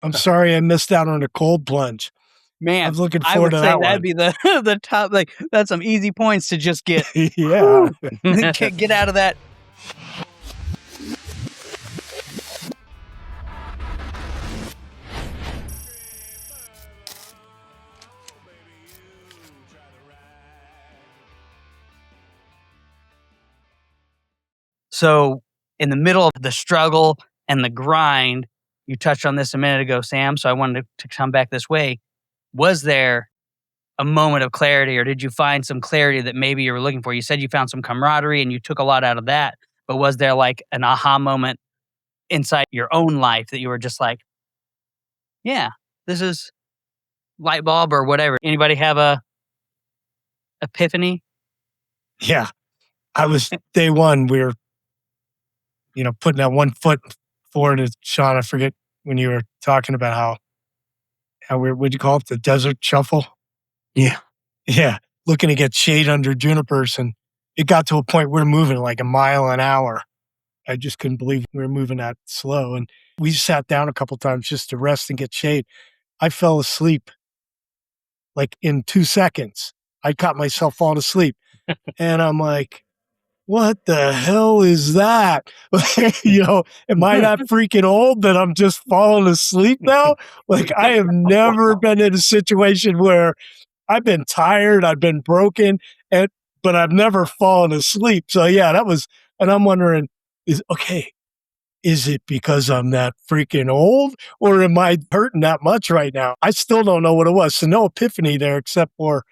I'm sorry I missed out on a Cold Plunge. Man, I was looking I forward would to say that that'd one. be the top. Like that's some easy points to just get. Yeah. Get out of that. So in the middle of the struggle and the grind, you touched on this a minute ago, Sam, so I wanted to come back this way. Was there a moment of clarity, or did you find some clarity that maybe you were looking for? You said you found some camaraderie and you took a lot out of that, but was there like an aha moment inside your own life that you were just like, yeah, this is light bulb or whatever? Anybody have a epiphany? Yeah. I was day one. We were, putting that one foot forward. Sean, I forget when you were talking about how what'd you call it? The desert shuffle? Yeah. Yeah. Looking to get shade under junipers. And it got to a point we were moving like a mile an hour. I just couldn't believe we were moving that slow. And we sat down a couple times just to rest and get shade. I fell asleep like in 2 seconds. I caught myself falling asleep. And I'm like, what the hell is that? Am I that freaking old that I'm just falling asleep now? Like, I have never been in a situation where I've been tired, I've been broken, but I've never fallen asleep. So yeah, and I'm wondering, is it because I'm that freaking old, or am I hurting that much right now? I still don't know what it was. So no epiphany there, except for,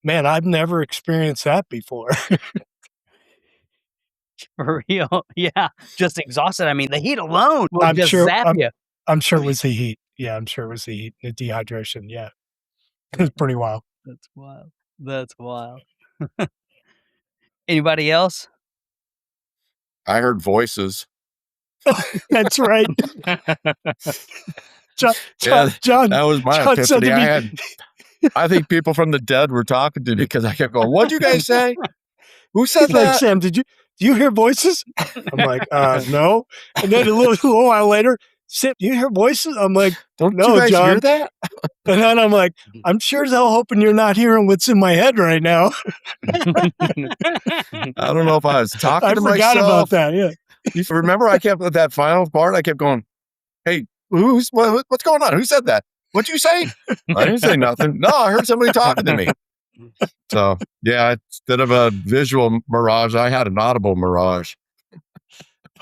man, I've never experienced that before. For real. Yeah. Just exhausted. I mean, the heat alone will I'm just sure- zap you. I'm sure it was the heat. Yeah, I'm sure it was the heat, the dehydration. Yeah. It was pretty wild. That's wild. Anybody else? I heard voices. That's right. John, That was my John said epiphany. to I think people from the dead were talking to me because I kept going, what'd you guys say? Who said he's like, that? Sam, do you hear voices? I'm like, no. And then a little while later, Sam, do you hear voices? I'm like, Don't no, you guys John. hear that? And then I'm like, I'm sure as hell hoping you're not hearing what's in my head right now. I don't know if I was talking I to forgot myself. about that. Yeah. You remember I kept with that final part, I kept going, hey, what's going on? Who said that? What'd you say? I didn't say nothing. No, I heard somebody talking to me. So yeah, instead of a visual mirage, I had an audible mirage.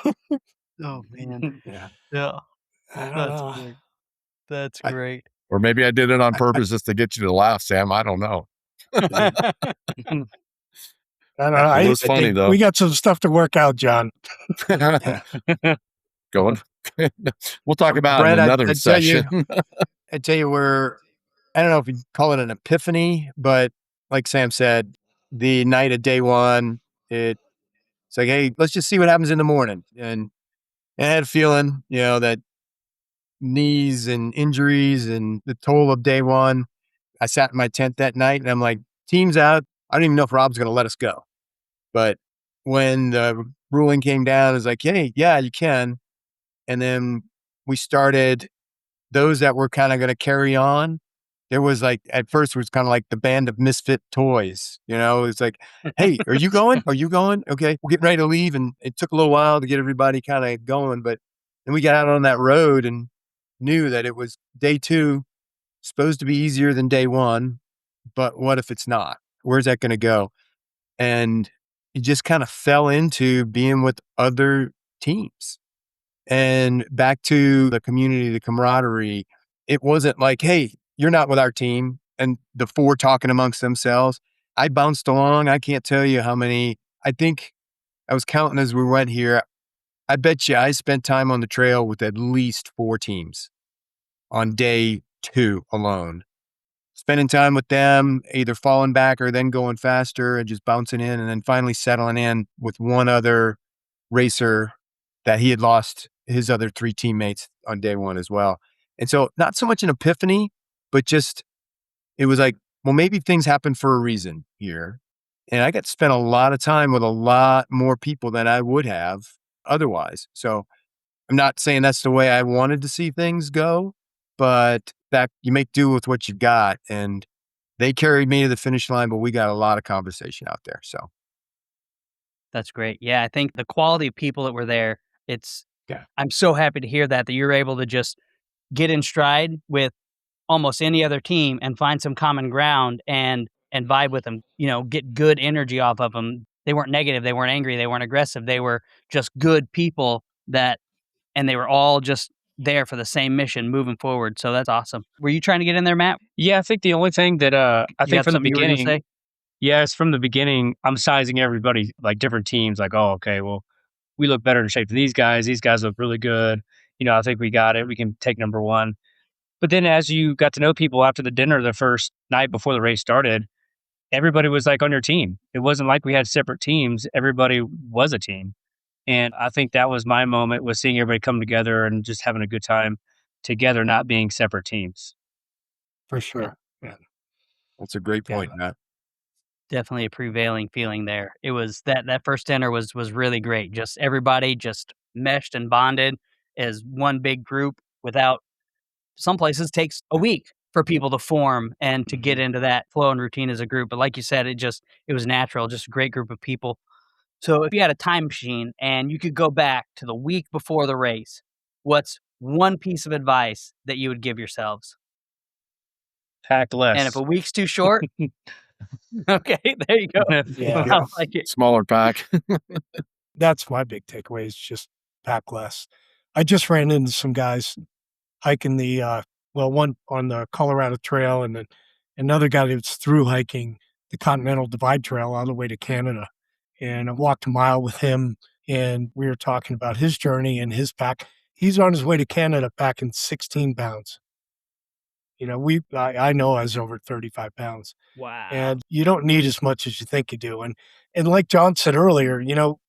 Oh man. Yeah. Yeah. I don't That's know. great. That's great. Or maybe I did it on purpose just to get you to laugh, Sam. I don't know. I don't know. It was funny though. We got some stuff to work out, John. Going. We'll talk about Brett, it in another session. I tell you I don't know if you call it an epiphany, but like Sam said, the night of day one, it's like, hey, let's just see what happens in the morning. And I had a feeling, that knees and injuries and the toll of day one. I sat in my tent that night and I'm like, team's out. I don't even know if Rob's going to let us go. But when the ruling came down, it was like, hey, yeah, you can. And then we started those that were kind of going to carry on. There was like, at first it was kind of like the Band of Misfit Toys, it's like, hey, are you going? Are you going? Okay, we're getting ready to leave. And it took a little while to get everybody kind of going, but then we got out on that road and knew that it was day two, supposed to be easier than day one, but what if it's not? Where's that going to go? And it just kind of fell into being with other teams. And back to the community, the camaraderie, it wasn't like, hey, you're not with our team and the four talking amongst themselves. I bounced along. I can't tell you how many. I think I was counting as we went here. I bet you I spent time on the trail with at least 4 teams on day 2 alone. Spending time with them, either falling back or then going faster and just bouncing in and then finally settling in with one other racer that he had lost his other 3 teammates on day 1 as well. And so not so much an epiphany, but just, it was like, well, maybe things happen for a reason here. And I got to spend a lot of time with a lot more people than I would have otherwise. So I'm not saying that's the way I wanted to see things go, but that you make do with what you got. And they carried me to the finish line, but we got a lot of conversation out there. So That's great. Yeah, I think the quality of people that were there, it's yeah, I'm so happy to hear that you're able to just get in stride with almost any other team and find some common ground and vibe with them, get good energy off of them. They weren't negative, they weren't angry, they weren't aggressive. They were just good people and they were all just there for the same mission moving forward. So that's awesome. Were you trying to get in there, Matt? Yeah, I think the only thing that I You think got from the something you were gonna beginning, say? yes, from the beginning, I'm sizing everybody like different teams. Like, oh, okay, well, we look better in shape than these guys. These guys look really good. I think we got it. We can take number one. But then as you got to know people after the dinner the first night before the race started, everybody was like on your team. It wasn't like we had separate teams. Everybody was a team. And I think that was my moment, was seeing everybody come together and just having a good time together, not being separate teams. For sure. Yeah. that's a great point, Matt. Definitely a prevailing feeling there. It was that first dinner was really great. Just everybody just meshed and bonded as one big group without some places takes a week for people to form and to get into that flow and routine as a group. But like you said, it was natural, just a great group of people. So if you had a time machine and you could go back to the week before the race, what's one piece of advice that you would give yourselves? Pack less. And if a week's too short, okay, there you go. Yeah. I like it. Smaller pack. That's my big takeaway is just pack less. I just ran into some guys hiking one on the Colorado Trail and then another guy that's through hiking the Continental Divide Trail all the way to Canada. And I walked a mile with him and we were talking about his journey and his pack. He's on his way to Canada packing 16 pounds. I know I was over 35 pounds. Wow. And you don't need as much as you think you do. And like Jon said earlier,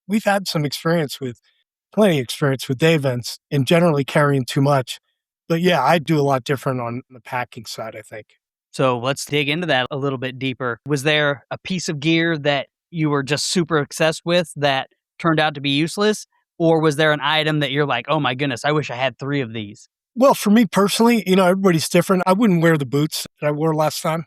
we've had plenty of experience with day events and generally carrying too much. But yeah, I do a lot different on the packing side, I think. So let's dig into that a little bit deeper. Was there a piece of gear that you were just super obsessed with that turned out to be useless? Or was there an item that you're like, oh my goodness, I wish I had 3 of these? Well, for me personally, everybody's different. I wouldn't wear the boots that I wore last time.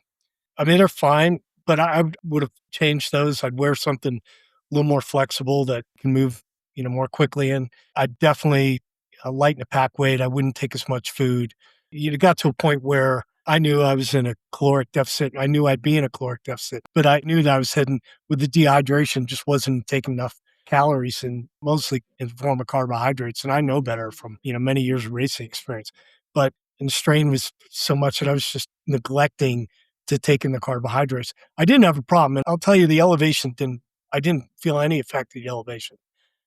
I mean, they're fine, but I would have changed those. I'd wear something a little more flexible that can move, more quickly in. I'd definitely lighten the pack weight. I wouldn't take as much food. It got to a point where I knew I was in a caloric deficit. I knew I'd be in a caloric deficit, but I knew that I was heading with the dehydration, just wasn't taking enough calories and mostly in the form of carbohydrates. And I know better from, many years of racing experience. But and the strain was so much that I was just neglecting to take in the carbohydrates. I didn't have a problem. And I'll tell you, I didn't feel any effect of the elevation.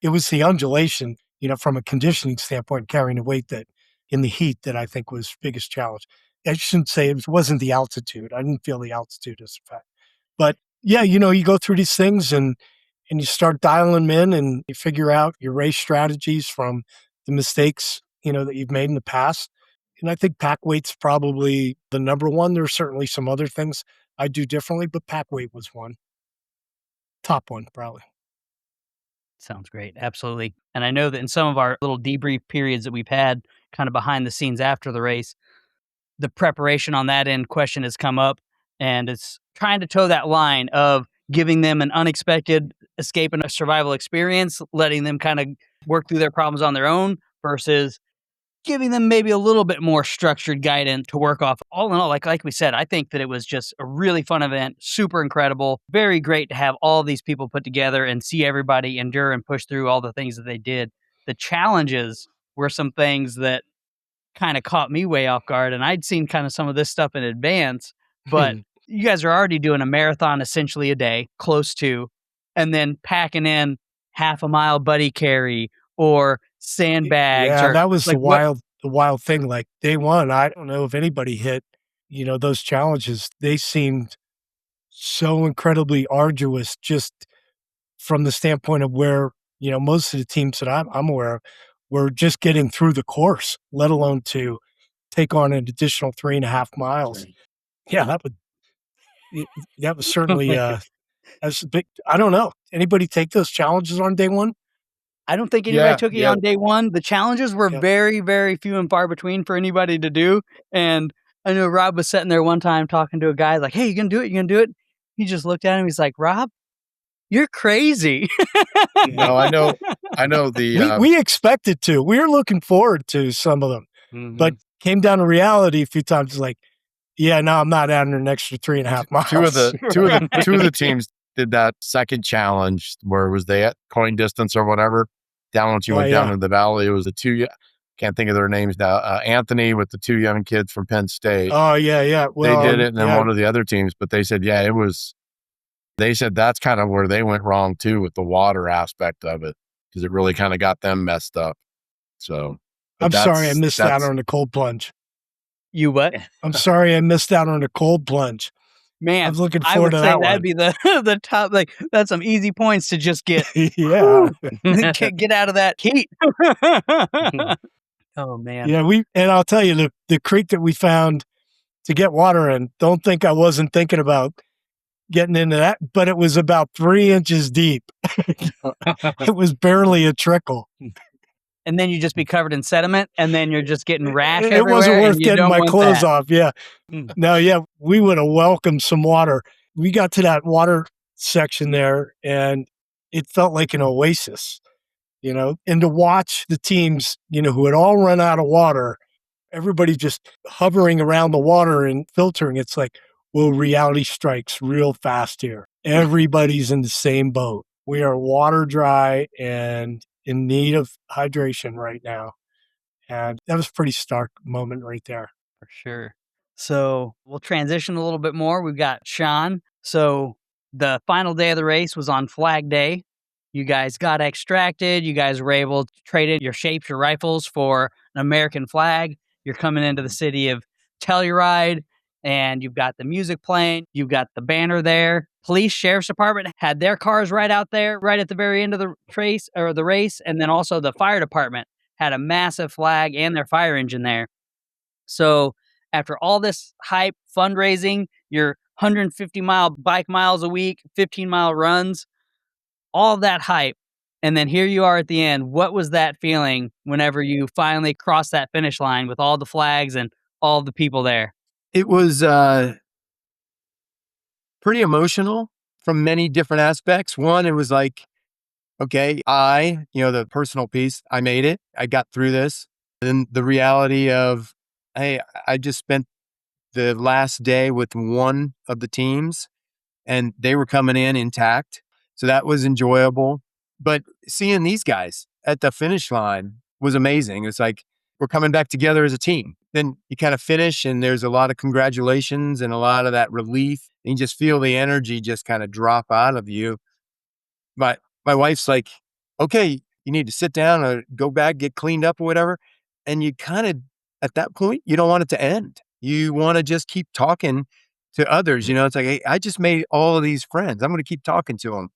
It was the undulation, from a conditioning standpoint, carrying the weight that in the heat that I think was biggest challenge. I shouldn't say it wasn't the altitude. I didn't feel the altitude as a fact. But yeah, you go through these things and you start dialing them in and you figure out your race strategies from the mistakes, that you've made in the past. And I think pack weight's probably the number one. There's certainly some other things I do differently, but pack weight was one. Top one, probably. Sounds great. Absolutely. And I know that in some of our little debrief periods that we've had kind of behind the scenes after the race, the preparation on that end question has come up, and it's trying to toe that line of giving them an unexpected escape and a survival experience, letting them kind of work through their problems on their own versus giving them maybe a little bit more structured guidance to work off. All in all, like we said, I think that it was just a really fun event, super incredible, very great to have all these people put together and see everybody endure and push through all the things that they did. The challenges were some things that kind of caught me way off guard, and I'd seen kind of some of this stuff in advance, but you guys are already doing a marathon essentially a day, close to, and then packing in half a mile buddy carry or sandbags. Yeah, or that was like the wild thing. Like day one, I don't know if anybody hit, those challenges. They seemed so incredibly arduous just from the standpoint of where, most of the teams that I'm aware of were just getting through the course, let alone to take on an additional 3.5 miles. Yeah, that was certainly, that's a big, I don't know. Anybody take those challenges on day one? I don't think anybody took it yeah. on day one. The challenges were Yeah. very, very few and far between for anybody to do. And I know Rob was sitting there one time talking to a guy like, hey, you gonna do it? You gonna do it? He just looked at him. He's like, Rob, you're crazy. No, I know the We expected to. We were looking forward to some of them, but came down to reality a few times. It's like, yeah, no, I'm not adding an extra 3.5 miles. two of the teams did that second challenge where was they at coin distance or whatever. Down once you went down into the valley, it was the two. Can't think of their names now. Anthony with the two young kids from Penn State. Oh yeah. Well, they did it, and then one of the other teams. But they said, yeah, it was. They said that's kind of where they went wrong too with the water aspect of it, because it really kind of got them messed up. So I'm sorry I missed out on the cold plunge. You what? I'm sorry I missed out on the cold plunge. Man, I was looking forward to that one. That'd be the top. Like that's some easy points to just get. Yeah, get out of that heat. Oh man. Yeah, and I'll tell you the creek that we found to get water in. Don't think I wasn't thinking about getting into that, but it was about 3 inches deep. It was barely a trickle. And then you just be covered in sediment, and then you're just getting rash It everywhere. wasn't worth getting my clothes that. off. Yeah. No, yeah, we would have welcomed some water. We got to that water section there, and it felt like an oasis, and to watch the teams, who had all run out of water, everybody just hovering around the water and filtering. It's like, well, reality strikes real fast here. Everybody's in the same boat. We are water dry and in need of hydration right now. And that was a pretty stark moment right there. For sure. So we'll transition a little bit more. We've got Sean. So the final day of the race was on Flag Day. You guys got extracted. You guys were able to trade in your shapes, your rifles for an American flag. You're coming into the city of Telluride, and you've got the music playing. You've got the banner there. Police, sheriff's department had their cars right out there, right at the very end of the race. And then also the fire department had a massive flag and their fire engine there. So after all this hype, fundraising, your 150-mile bike miles a week, 15-mile runs, all that hype, and then here you are at the end. What was that feeling whenever you finally crossed that finish line with all the flags and all the people there? It was pretty emotional from many different aspects. One, it was like, okay, the personal piece, I made it. I got through this. Then the reality of, hey, I just spent the last day with one of the teams and they were coming in intact. So that was enjoyable. But seeing these guys at the finish line was amazing. It's like, we're coming back together as a team. Then you kind of finish and there's a lot of congratulations and a lot of that relief. And you just feel the energy just kind of drop out of you. My wife's like, okay, you need to sit down or go back, get cleaned up or whatever. And you kind of, at that point, you don't want it to end. You want to just keep talking to others. It's like, hey, I just made all of these friends. I'm going to keep talking to them.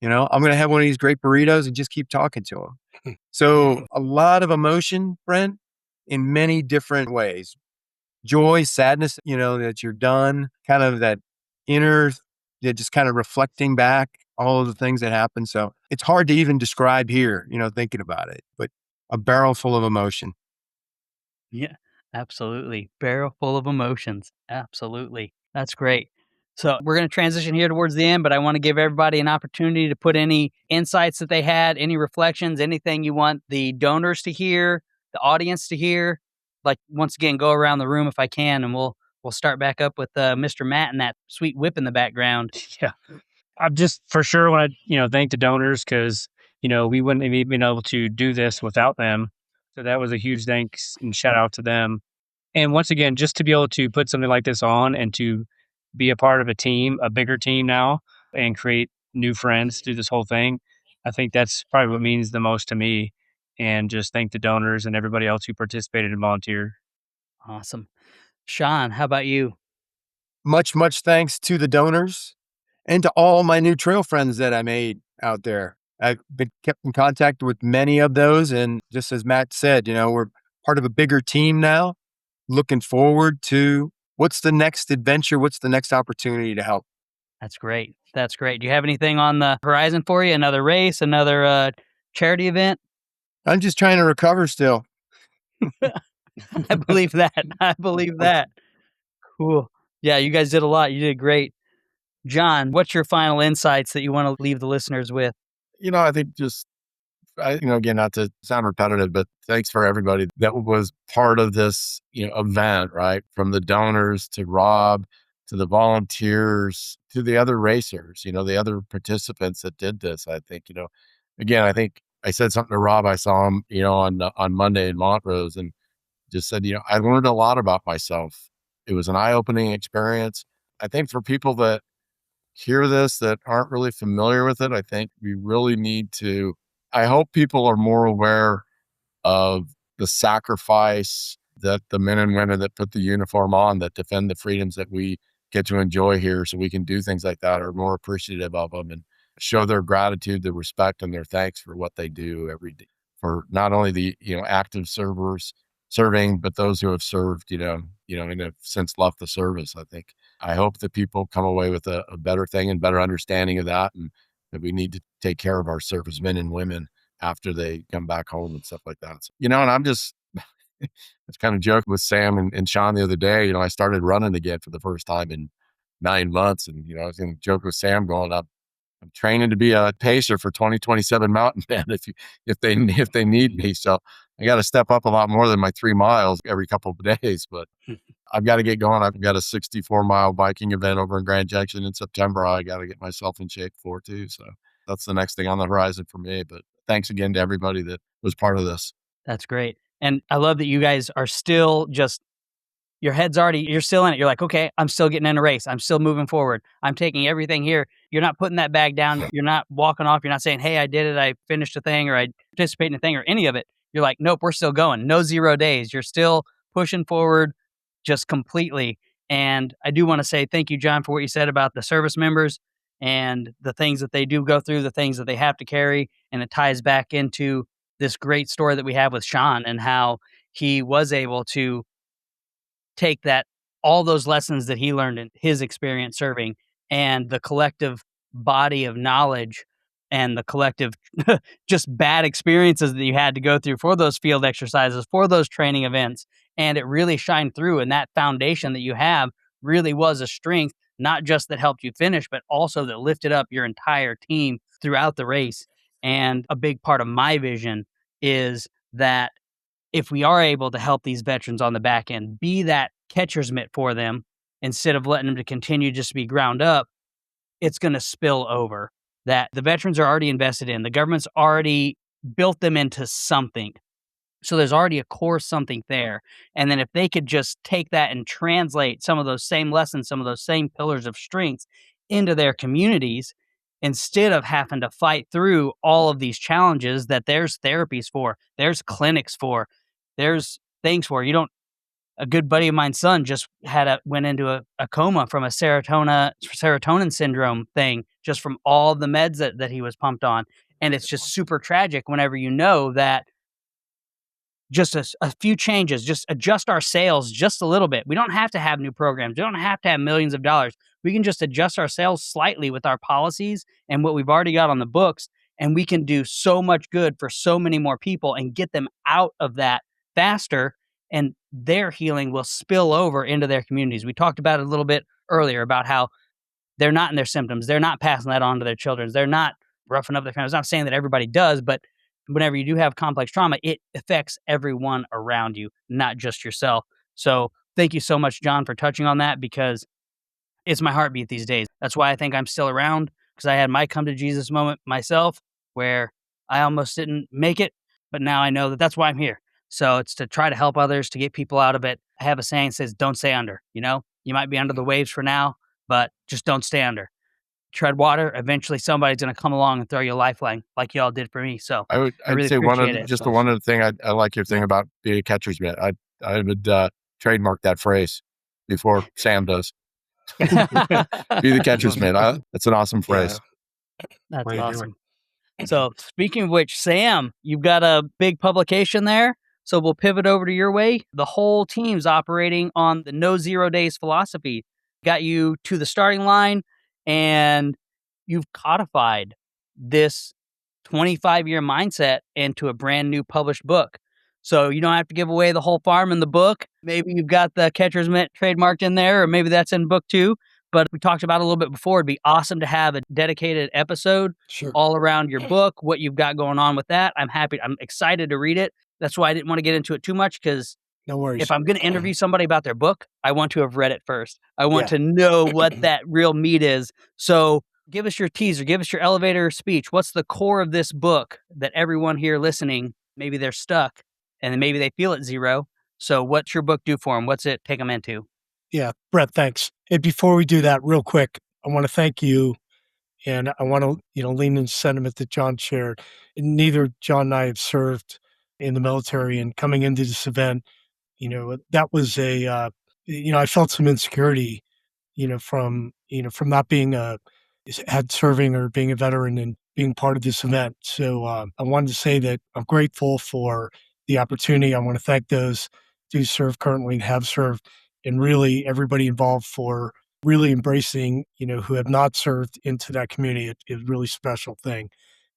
I'm going to have one of these great burritos and just keep talking to them. So a lot of emotion, Brent, in many different ways. Joy, sadness, that you're done, kind of that inner, just kind of reflecting back all of the things that happened. So it's hard to even describe here, thinking about it, but a barrel full of emotion. Yeah, absolutely. Barrel full of emotions. Absolutely. That's great. So we're going to transition here towards the end, but I want to give everybody an opportunity to put any insights that they had, any reflections, anything you want the donors to hear, the audience to hear. Like, once again, go around the room if I can, and we'll start back up with Mr. Matt and that sweet whip in the background. Yeah. I just for sure want to, thank the donors because, we wouldn't have been able to do this without them. So that was a huge thanks and shout out to them. And once again, just to be able to put something like this on and to be a part of a team, a bigger team now, and create new friends through this whole thing, I think that's probably what means the most to me. And just thank the donors and everybody else who participated and volunteered. Awesome. Sean, how about you? Much, much thanks to the donors and to all my new trail friends that I made out there. I've been kept in contact with many of those. And just as Matt said, we're part of a bigger team now, looking forward to what's the next adventure? What's the next opportunity to help? That's great. That's great. Do you have anything on the horizon for you? Another race, another charity event? I'm just trying to recover still. I believe that. I believe that. Cool. Yeah, you guys did a lot. You did great. Jon, what's your final insights that you want to leave the listeners with? I think again, not to sound repetitive, but thanks for everybody that was part of this, event, right? From the donors to Rob, to the volunteers, to the other racers, the other participants that did this. I think, again, I think I said something to Rob. I saw him, on Monday in Montrose, and just said, I learned a lot about myself. It was an eye-opening experience. I think for people that hear this that aren't really familiar with it, I think we really need to, I hope people are more aware of the sacrifice that the men and women that put the uniform on, that defend the freedoms that we get to enjoy here so we can do things like that, are more appreciative of them and show their gratitude, their respect, and their thanks for what they do every day for not only the, active serving, but those who have served, and have since left the service. I hope that people come away with a better thing and better understanding of that, and that we need to take care of our servicemen and women after they come back home and stuff like that. So, and I'm just, it's kind of joking with Sam and Sean the other day. I started running again for the first time in 9 months, and I was going to joke with Sam going up. I'm training to be a pacer for 2027 Mountain Band if they need me. So I got to step up a lot more than my 3 miles every couple of days, but I've got to get going. I've got a 64-mile biking event over in Grand Junction in September. I got to get myself in shape for too. So that's the next thing on the horizon for me. But thanks again to everybody that was part of this. That's great. And I love that you guys are still just, you're still in it. You're like, okay, I'm still getting in a race. I'm still moving forward. I'm taking everything here. You're not putting that bag down. You're not walking off. You're not saying, hey, I did it. I finished a thing, or I participated in a thing, or any of it. You're like, nope, we're still going. No 0 days. You're still pushing forward just completely. And I do want to say thank you, Jon, for what you said about the service members and the things that they do go through, the things that they have to carry. And it ties back into this great story that we have with Sean and how he was able to take all those lessons that he learned in his experience serving, and the collective body of knowledge and the collective just bad experiences that you had to go through for those field exercises, for those training events. And it really shined through. And that foundation that you have really was a strength, not just that helped you finish, but also that lifted up your entire team throughout the race. And a big part of my vision is that if we are able to help these veterans on the back end, be that catcher's mitt for them, instead of letting them to continue just to be ground up, it's going to spill over. That the veterans are already invested in. The government's already built them into something. So there's already a core something there. And then if they could just take that and translate some of those same lessons, some of those same pillars of strength into their communities, instead of having to fight through all of these challenges that there's therapies for, there's clinics for, there's things for. A good buddy of mine's son just went into a coma from a serotonin syndrome thing, just from all the meds that he was pumped on. And it's just super tragic whenever you know that just a few changes, just adjust our sales just a little bit. We don't have to have new programs. We don't have to have millions of dollars. We can just adjust our sales slightly with our policies and what we've already got on the books. And we can do so much good for so many more people and get them out of that faster. And their healing will spill over into their communities. We talked about it a little bit earlier about how they're not in their symptoms. They're not passing that on to their children. They're not roughing up their families. I'm not saying that everybody does, but whenever you do have complex trauma, it affects everyone around you, not just yourself. So thank you so much, Jon, for touching on that, because it's my heartbeat these days. That's why I think I'm still around, because I had my come to Jesus moment myself where I almost didn't make it, but now I know that that's why I'm here. So it's to try to help others, to get people out of it. I have a saying that says, don't stay under, you might be under the waves for now, but just don't stay under. Tread water. Eventually somebody's going to come along and throw you a lifeline like y'all did for me. So I'd really say one other thing I like your thing about being a catcher's mitt. I would trademark that phrase before Sam does. Be the catcher's mitt. That's an awesome phrase. That's awesome. So speaking of which, Sam, you've got a big publication there. So we'll pivot over to your way. The whole team's operating on the no 0 days philosophy. Got you to the starting line, and you've codified this 25-year mindset into a brand new published book. So you don't have to give away the whole farm in the book. Maybe you've got the Catcher's Mitt trademarked in there, or maybe that's in book 2. But we talked about it a little bit before. It'd be awesome to have a dedicated episode all around your book, what you've got going on with that. I'm excited to read it. That's why I didn't want to get into it too much, because No worries. if I'm going to interview somebody about their book, I want to have read it first. I want to know what that real meat is. So give us your teaser, give us your elevator speech. What's the core of this book that everyone here listening, maybe they're stuck and then maybe they feel at zero. So what's your book do for them? What's it take them into? Yeah, Brett, thanks. And before we do that, real quick, I want to thank you. And I want to, lean into sentiment that Jon shared. Neither Jon and I have served in the military, and coming into this event, that was I felt some insecurity, from not being had serving or being a veteran and being part of this event. So I wanted to say that I'm grateful for the opportunity. I want to thank those who serve currently and have served, and really everybody involved for really embracing, who have not served into that community. It's a really special thing,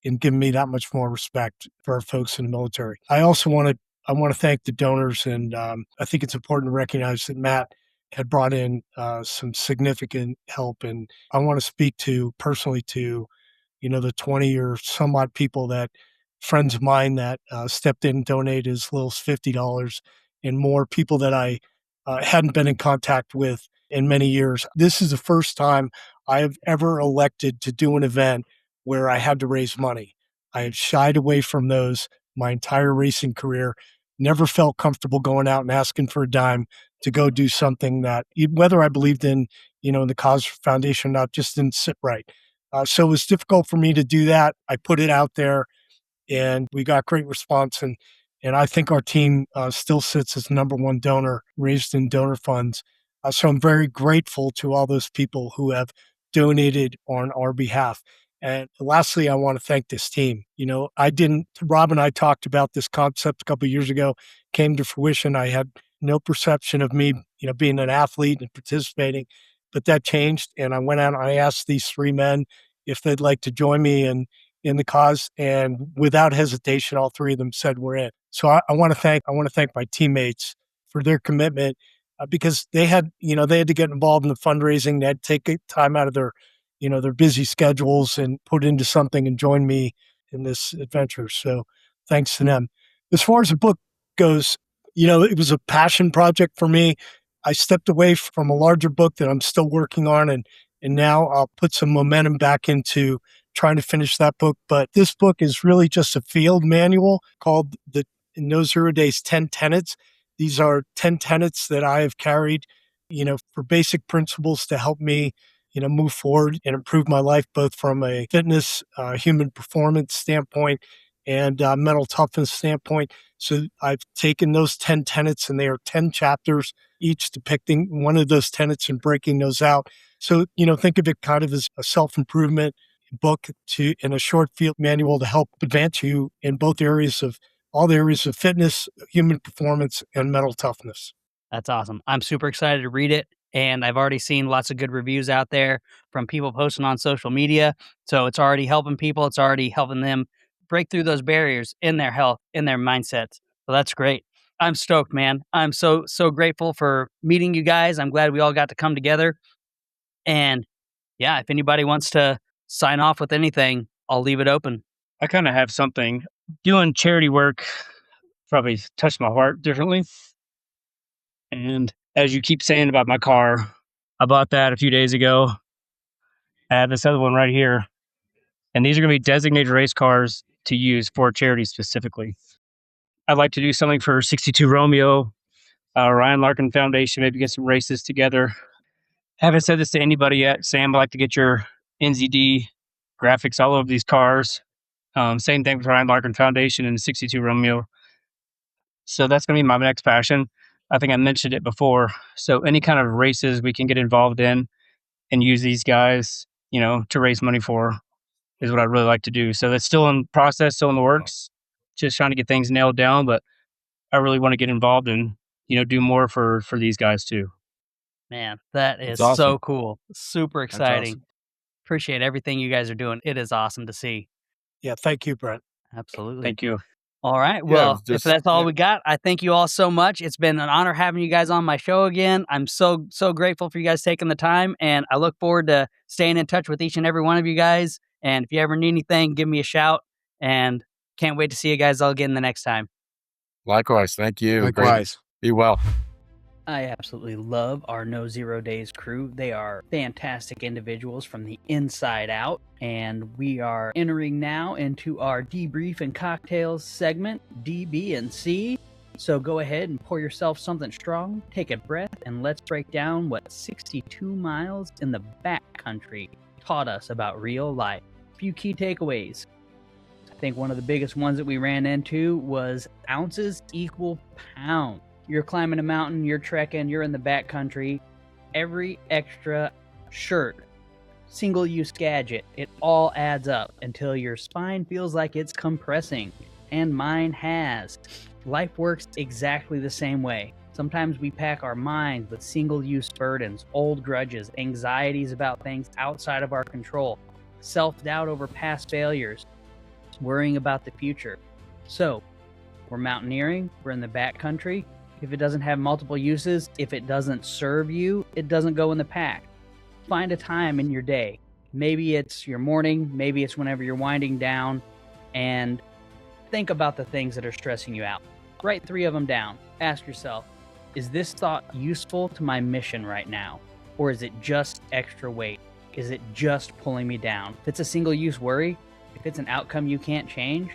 and giving me that much more respect for our folks in the military. I also want to thank the donors, and I think it's important to recognize that Matt had brought in some significant help, and I want to speak personally to the 20 or some odd people, that friends of mine that stepped in and donated as little as $50, and more people that I hadn't been in contact with in many years. This is the first time I have ever elected to do an event where I had to raise money. I have shied away from those my entire racing career, never felt comfortable going out and asking for a dime to go do something that, whether I believed in, the cause foundation or not, just didn't sit right. So it was difficult for me to do that. I put it out there, and we got great response. And I think our team still sits as number one donor raised in donor funds. So I'm very grateful to all those people who have donated on our behalf. And lastly, I want to thank this team. Rob and I talked about this concept a couple of years ago, came to fruition. I had no perception of me, being an athlete and participating, but that changed. And I went out and I asked these 3 men if they'd like to join me in the cause. And without hesitation, all 3 of them said we're in. So I want to thank my teammates for their commitment, because they had to get involved in the fundraising. They had to take time out of their busy schedules and put into something and join me in this adventure. So thanks to them. As far as the book goes, it was a passion project for me. I stepped away from a larger book that I'm still working on, and now I'll put some momentum back into trying to finish that book. But this book is really just a field manual called the in No 0 Days 10 Tenets. These are 10 tenets that I have carried, for basic principles to help me, move forward and improve my life, both from a fitness, human performance standpoint and mental toughness standpoint. So I've taken those 10 tenets, and they are 10 chapters, each depicting one of those tenets and breaking those out. So, think of it kind of as a self-improvement book in a short field manual to help advance you in all the areas of fitness, human performance, and mental toughness. That's awesome. I'm super excited to read it. And I've already seen lots of good reviews out there from people posting on social media. So it's already helping people. It's already helping them break through those barriers in their health, in their mindsets. So that's great. I'm stoked, man. I'm so grateful for meeting you guys. I'm glad we all got to come together. And yeah, if anybody wants to sign off with anything, I'll leave it open. I kind of have something. Doing charity work probably touched my heart differently. And as you keep saying about my car, I bought that a few days ago. I have this other one right here. And these are going to be designated race cars to use for charity specifically. I'd like to do something for 62 Romeo, Ryan Larkin Foundation, maybe get some races together. Haven't said this to anybody yet. Sam, I'd like to get your NZD graphics all over these cars. Same thing with Ryan Larkin Foundation and 62 Romeo. So that's going to be my next passion. I think I mentioned it before. So any kind of races we can get involved in and use these guys, to raise money for is what I'd really like to do. So that's still in process, still in the works, just trying to get things nailed down. But I really want to get involved and, do more for these guys too. Man, that is awesome. so cool. Super exciting. Awesome. Appreciate everything you guys are doing. It is awesome to see. Yeah, thank you, Brent. Absolutely. Thank you. All right. Yeah, Well, just- if that's all yeah. we got, I thank you all so much. It's been an honor having you guys on my show again. I'm so grateful for you guys taking the time, and I look forward to staying in touch with each and every one of you guys. And if you ever need anything, give me a shout, and can't wait to see you guys all again the next time. Likewise. Thank you. Great. Likewise. Be well. I absolutely love our No Zero Days crew. They are fantastic individuals from the inside out. And we are entering now into our Debrief and Cocktails segment, DB&C. So go ahead and pour yourself something strong, take a breath, and let's break down what 62 miles in the backcountry taught us about real life. A few key takeaways. I think one of the biggest ones that we ran into was ounces equal pounds. You're climbing a mountain, you're trekking, you're in the backcountry. Every extra shirt, single-use gadget, it all adds up until your spine feels like it's compressing. And mine has. Life works exactly the same way. Sometimes we pack our minds with single-use burdens, old grudges, anxieties about things outside of our control, self-doubt over past failures, worrying about the future. So, we're mountaineering, we're in the backcountry. If it doesn't have multiple uses, if it doesn't serve you, it doesn't go in the pack. Find a time in your day. Maybe it's your morning, maybe it's whenever you're winding down, and think about the things that are stressing you out. Write 3 of them down. Ask yourself, is this thought useful to my mission right now? Or is it just extra weight? Is it just pulling me down? If it's a single-use worry, if it's an outcome you can't change,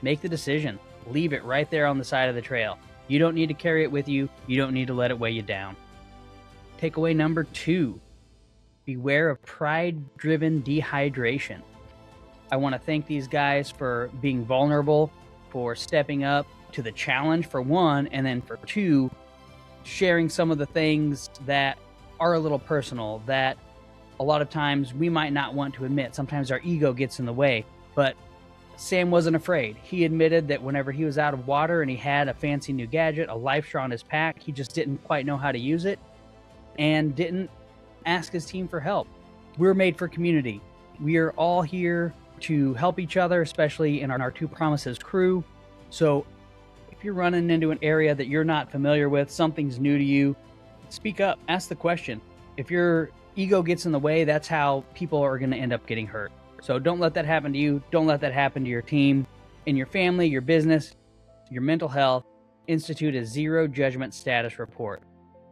make the decision. Leave it right there on the side of the trail. You don't need to carry it with you. You don't need to let it weigh you down. Takeaway number 2, beware of pride-driven dehydration. I want to thank these guys for being vulnerable, for stepping up to the challenge for 1, and then for 2, sharing some of the things that are a little personal, that a lot of times we might not want to admit. Sometimes our ego gets in the way, but Sam wasn't afraid. He admitted that whenever he was out of water and he had a fancy new gadget, a life straw in his pack, he just didn't quite know how to use it and didn't ask his team for help. We're made for community. We are all here to help each other, especially in our Two Promises crew. So if you're running into an area that you're not familiar with, something's new to you, speak up, ask the question. If your ego gets in the way, that's how people are going to end up getting hurt. So don't let that happen to you. Don't let that happen to your team, in your family, your business, your mental health. Institute a zero judgment status report.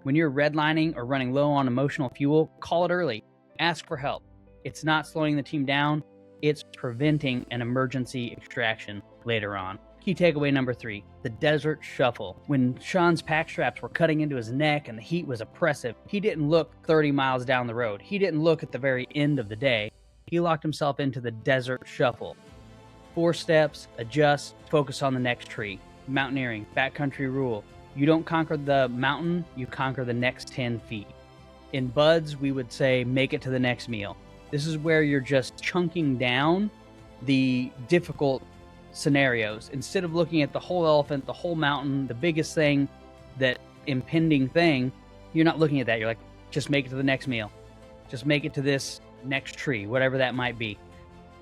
When you're redlining or running low on emotional fuel, call it early. Ask for help. It's not slowing the team down. It's preventing an emergency extraction later on. Key takeaway number 3, the desert shuffle. When Sean's pack straps were cutting into his neck and the heat was oppressive, he didn't look 30 miles down the road. He didn't look at the very end of the day. He locked himself into the desert shuffle. 4 steps, adjust, focus on the next tree. Mountaineering, backcountry rule. You don't conquer the mountain, you conquer the next 10 feet. In buds, we would say make it to the next meal. This is where you're just chunking down the difficult scenarios. Instead of looking at the whole elephant, the whole mountain, the biggest thing, that impending thing, you're not looking at that. You're like, just make it to the next meal. Just make it to this next tree, whatever that might be.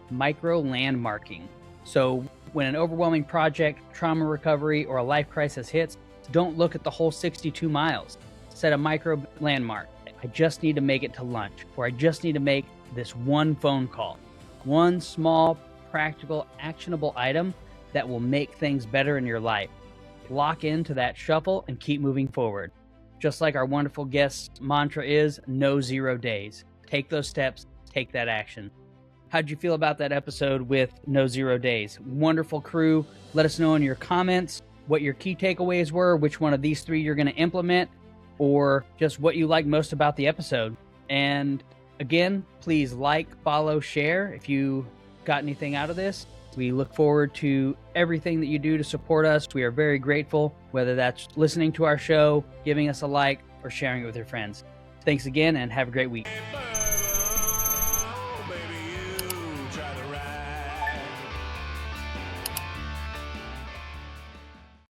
Micro landmarking. So when an overwhelming project, trauma recovery, or a life crisis hits, don't look at the whole 62 miles. Set a micro landmark. I just need to make it to lunch, or I just need to make this one phone call. One small, practical, actionable item that will make things better in your life. Lock into that shuffle and keep moving forward. Just like our wonderful guest's mantra is, no 0 days. Take those steps, take that action. How'd you feel about that episode with No 0 Days? Wonderful crew. Let us know in your comments what your key takeaways were, which one of these 3 you're going to implement, or just what you like most about the episode. And again, please like, follow, share if you got anything out of this. We look forward to everything that you do to support us. We are very grateful, whether that's listening to our show, giving us a like, or sharing it with your friends. Thanks again, and have a great week.